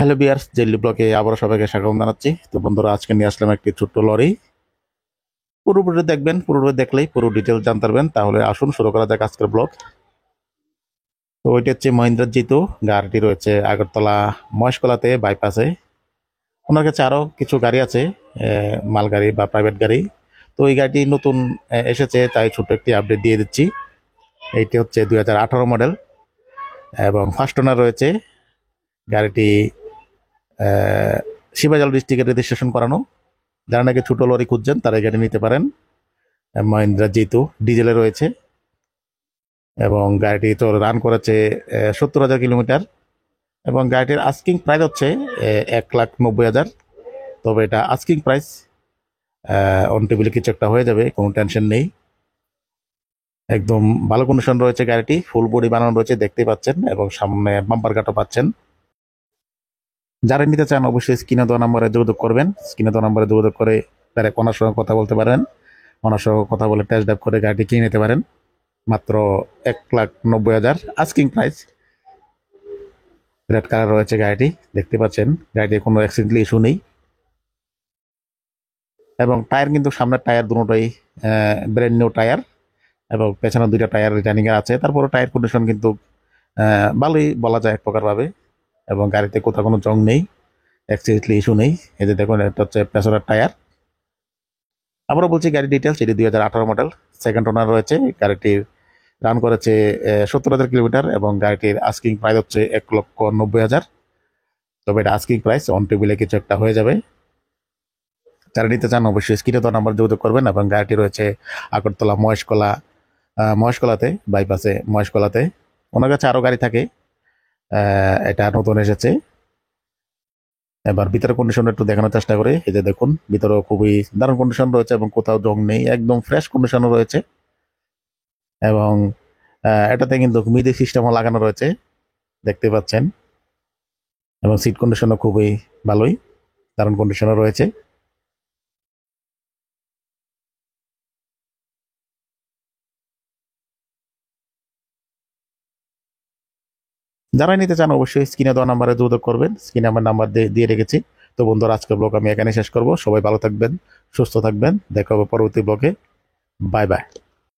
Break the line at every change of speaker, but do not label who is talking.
Hello বিয়ার্স, jelly ব্লকে আবারও সবাইকে স্বাগত জানাচ্ছি। তো বন্ধুরা, আজকে নিয়ে আসলাম একটি ছোট্ট লরি। পুরোপুরি দেখবেন, পুরোপুরি দেখলেই পুরো ডিটেল জানতে পারবেন। তাহলে আসুন শুরু করা যাক আজকের ব্লগ। তো ওইটা হচ্ছে মহিন্দ্রা জিতু। গাড়িটি রয়েছে আগরতলা মহেশকলাতে বাইপাসে। ওনার কাছে আরও কিছু গাড়ি আছে, মালগাড়ি বা প্রাইভেট গাড়ি। তো এই গাড়িটি নতুন এসেছে, তাই ছোট্ট একটি আপডেট দিয়ে দিচ্ছি। এইটি হচ্ছে 2018 মডেল এবং ফার্স্ট ওনার রয়েছে। গাড়িটি শিবাজাল ডিস্ট্রিক্টের রেজিস্ট্রেশন করানো। যারা নাকি ছোট লরি খুঁজছেন তারা এই গাড়ি নিতে পারেন। মহিন্দ্রা জিতু ডিজেলে রয়েছে এবং গাড়িটি তো রান করেছে 70,000 কিলোমিটার এবং গাড়িটির আস্কিং প্রাইস হচ্ছে 1,90,000। তবে এটা আস্কিং প্রাইস, অন টেবিলে কিছু একটা হয়ে যাবে, কোনো টেনশন নেই। একদম ভালো কন্ডিশন রয়েছে গাড়িটি, ফুল বডি বানানো রয়েছে দেখতে পাচ্ছেন এবং সামনে বাম্পার কাটও পাচ্ছেন। যারা নিতে চান অবশ্যই স্ক্রিনে দেওয়া নাম্বারে যোগাযোগ করবেন। স্ক্রিনে দেওয়া নাম্বারে যোগাযোগ করে ডাইরেক্ট ওনার সঙ্গে কথা বলতে পারেন। ওনার সঙ্গে কথা বলে টেস্ট ড্রাইভ করে গাড়িটি কিনে নিতে পারেন মাত্র 1,90,000 আস্কিং প্রাইস। রেড কালার রয়েছে গাড়িটি, দেখতে পাচ্ছেন। গাড়িটির কোনো অ্যাক্সিডেন্টাল ইস্যু নেই এবং টায়ার কিন্তু সামনের টায়ার দুটোই ব্র্যান্ড নিউ টায়ার এবং পেছনে দুইটা টায়ার রিটার্নিং এর আছে। তারপরে টায়ার কন্ডিশন কিন্তু ভালোই বলা যায় এক প্রকার ভাবে এবং গাড়িতে কোথাও কোনো জং নেই, অ্যাক্সিডেন্টাল ইস্যু নেই। এই যে দেখুন, এটা হচ্ছে পেছনের টায়ার। আবারও বলছি গাড়ি ডিটেলস, এটি 2018 মডেল, সেকেন্ড ওনার রয়েছে। গাড়িটির রান করেছে 70,000 কিলোমিটার এবং গাড়িটির আস্কিং প্রাইস হচ্ছে 1,90,000। তবে এটা আস্কিং প্রাইস, অন টেবিলে কিছু একটা হয়ে যাবে। যারা নিতে চান অবশ্যই স্ক্রিনে দেওয়া নাম্বার যোগাযোগ করবেন এবং গাড়িটি রয়েছে আগরতলা মহেশকলাতে বাইপাসে মহেশকলাতে। ওনার কাছে আরও গাড়ি থাকে, এটা নতুন এসেছে। এবার ভিতরে কন্ডিশন একটু দেখানোর চেষ্টা করি। এই যে দেখুন, ভিতরেও খুবই দারুণ কন্ডিশন রয়েছে এবং কোথাও জং নেই, একদম ফ্রেশ কন্ডিশনও রয়েছে এবং এটাতে কিন্তু মিউজিক সিস্টেমও লাগানো রয়েছে দেখতে পাচ্ছেন এবং সিট কন্ডিশনও খুবই ভালোই, দারুণ কন্ডিশনও রয়েছে। যারা নিতে চান অবশ্যই স্ক্রিনে দেওয়া নাম্বারে যোগাযোগ করবেন। স্ক্রিনে আমার নাম্বার দিয়ে রেখেছি। তো বন্ধুরা, আজকের ব্লগ আমি এখানে শেষ করব। সবাই ভালো থাকবেন, সুস্থ থাকবেন, দেখা হবে পরবর্তী ব্লগে। Bye bye.